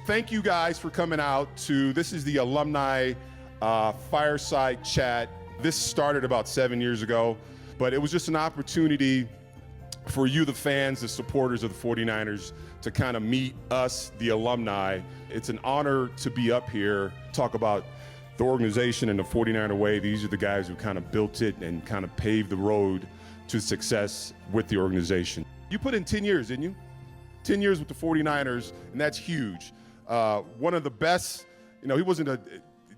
Thank you guys for coming out this is the Alumni Fireside Chat. This started about 7 years ago, but it was just an opportunity for you, the fans, the supporters of the 49ers, to kind of meet us, the alumni. It's an honor to be up here, talk about the organization and the 49er way. These are the guys who kind of built it and kind of paved the road to success with the organization. You put in 10 years, didn't you? 10 years with the 49ers, and that's huge. One of the best, he wasn't a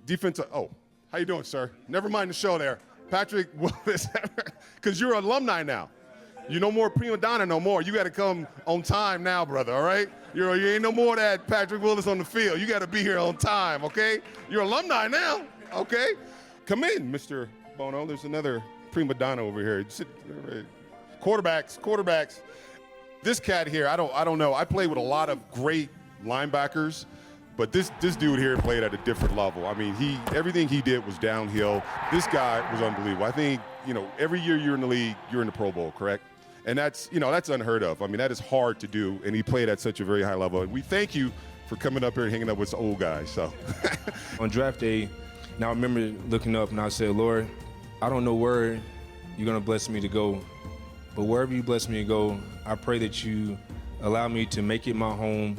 defensive, how you doing, sir? Never mind the show there. Patrick Willis, because you're an alumni now. You no more prima donna no more. You got to come on time now, brother, all right? You ain't no more that Patrick Willis on the field. You got to be here on time, okay? You're alumni now, okay? Come in, Mr. Bono. There's another prima donna over here. Quarterbacks. This cat here, I don't know. I played with a lot of great linebackers, but this dude here played at a different level. I mean, everything he did was downhill. This guy was unbelievable. I think, every year you're in the league, you're in the Pro Bowl, correct? And that's unheard of. I mean, that is hard to do, and he played at such a very high level. And we thank you for coming up here and hanging up with old guys. So, on draft day, now I remember looking up and I said, Lord, I don't know where you're gonna bless me to go, but wherever you bless me to go, I pray that you allow me to make it my home.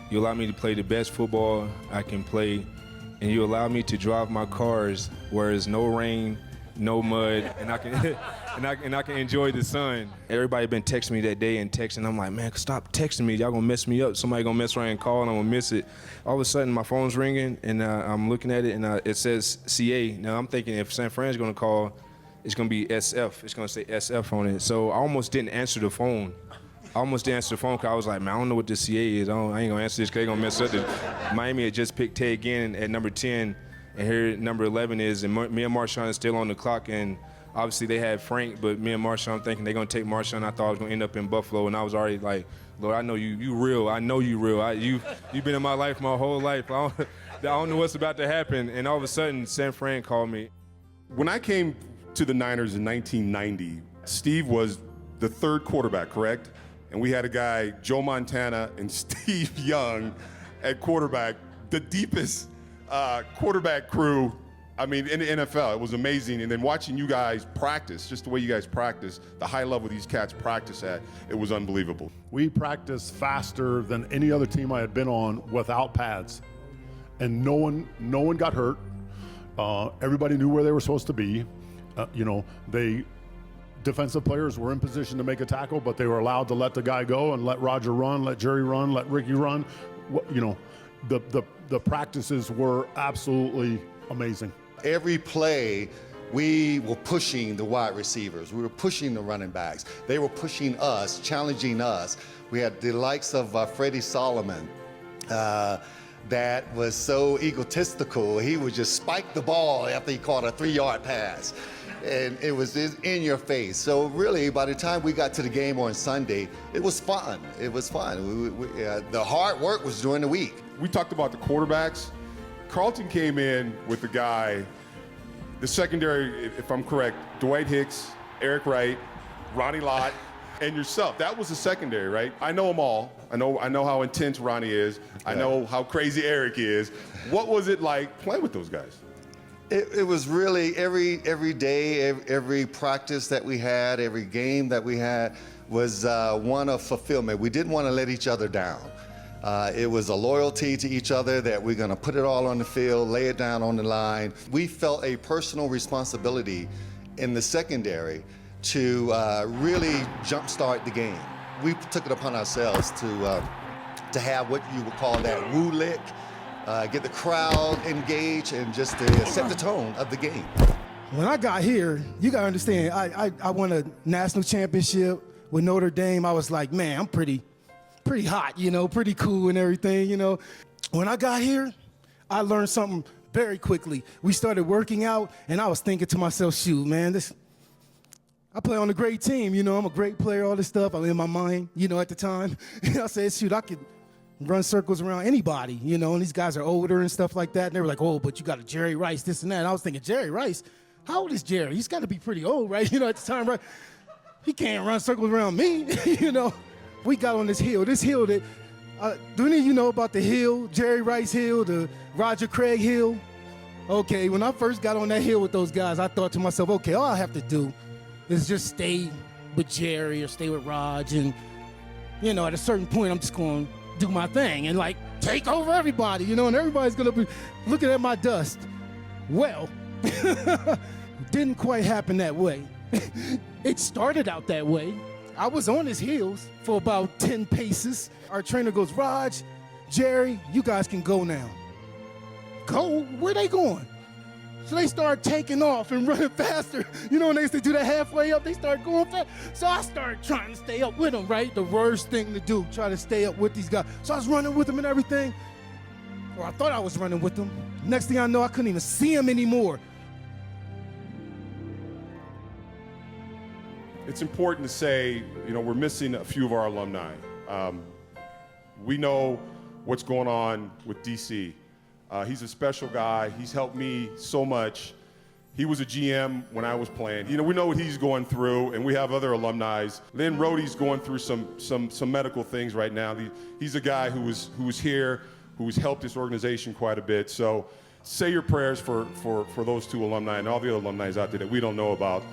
You allow me to play the best football I can play, and you allow me to drive my cars where there's no rain, no mud, and I can and I can enjoy the sun. Everybody been texting me that day and texting. I'm like, man, stop texting me. Y'all gonna mess me up. Somebody gonna mess around and call, and I'm gonna miss it. All of a sudden, my phone's ringing, and I'm looking at it, and it says CA. Now I'm thinking if San Fran's gonna call, it's gonna be SF. It's gonna say SF on it. So I almost didn't answer the phone. Because I was like, man, I don't know what this CA is. I ain't gonna answer this because they're gonna mess up. Miami had just picked Ted Ginn at number 10. And here number 11 is, and me and Marshawn is still on the clock, and obviously they had Frank, but me and Marshawn, I'm thinking they're gonna take Marshawn. I thought I was gonna end up in Buffalo, and I was already like, Lord, I know you real. I know you real. You've been in my life my whole life. I don't know what's about to happen. And all of a sudden, San Fran called me. When I came to the Niners in 1990, Steve was the third quarterback, correct? And we had a guy, Joe Montana and Steve Young at quarterback, the deepest quarterback crew, in the NFL. It was amazing. And then watching you guys practice, just the way you guys practice, the high level these cats practice at, it was unbelievable. We practiced faster than any other team I had been on without pads. And no one got hurt. Everybody knew where they were supposed to be. Defensive players were in position to make a tackle, but they were allowed to let the guy go and let Roger run, let Jerry run, let Ricky run. The practices were absolutely amazing. Every play, we were pushing the wide receivers. We were pushing the running backs. They were pushing us, challenging us. We had the likes of Freddie Solomon that was so egotistical. He would just spike the ball after he caught a 3-yard pass. And it was in your face. So really, by the time we got to the game on Sunday, it was fun. It was fun. The hard work was during the week. We talked about the quarterbacks. Carlton came in with the guy, the secondary, if I'm correct, Dwight Hicks, Eric Wright, Ronnie Lott, and yourself. That was the secondary, right? I know them all. I know how intense Ronnie is. I know how crazy Eric is. What was it like playing with those guys? It was really every day, every practice that we had, every game that we had was one of fulfillment. We didn't want to let each other down. It was a loyalty to each other that we're going to put it all on the field, lay it down on the line. We felt a personal responsibility in the secondary to really jumpstart the game. We took it upon ourselves to have what you would call that woo lick. Get the crowd engaged and just to set the tone of the game. When I got here, you gotta understand, I won a national championship with Notre Dame. I was like, man, I'm pretty hot, pretty cool and everything, When I got here, I learned something very quickly. We started working out, and I was thinking to myself, shoot, man, I play on a great team, I'm a great player, all this stuff. I'm in my mind, at the time. And I said, shoot, I could run circles around anybody, and these guys are older and stuff like that. And they were like, oh, but you got a Jerry Rice, this and that. And I was thinking, Jerry Rice? How old is Jerry? He's got to be pretty old, right? At the time, right? He can't run circles around me, We got on this hill that Do any of you know about the hill, Jerry Rice Hill, the Roger Craig Hill? Okay, when I first got on that hill with those guys, I thought to myself, okay, all I have to do is just stay with Jerry or stay with Raj, and, you know, at a certain point, I'm just going to do my thing and, like, take over everybody, you know, and everybody's going to be looking at my dust. Well, didn't quite happen that way. It started out that way. I was on his heels for about 10 paces. Our trainer goes, Raj, Jerry, you guys can go now. Go? Where they going? So they start taking off and running faster. You know, when they used to do that halfway up, they start going fast. So I started trying to stay up with them, right? The worst thing to do, try to stay up with these guys. So I was running with them and everything. Or I thought I was running with them. Next thing I know, I couldn't even see them anymore. It's important to say, you know, we're missing a few of our alumni. We know what's going on with DC. He's a special guy. He's helped me so much. He was a GM when I was playing. You know, we know what he's going through, and we have other alumni. Lynn Rohde's going through some medical things right now. He's a guy who was here, who's helped this organization quite a bit. So say your prayers for those two alumni and all the other alumni out there that we don't know about.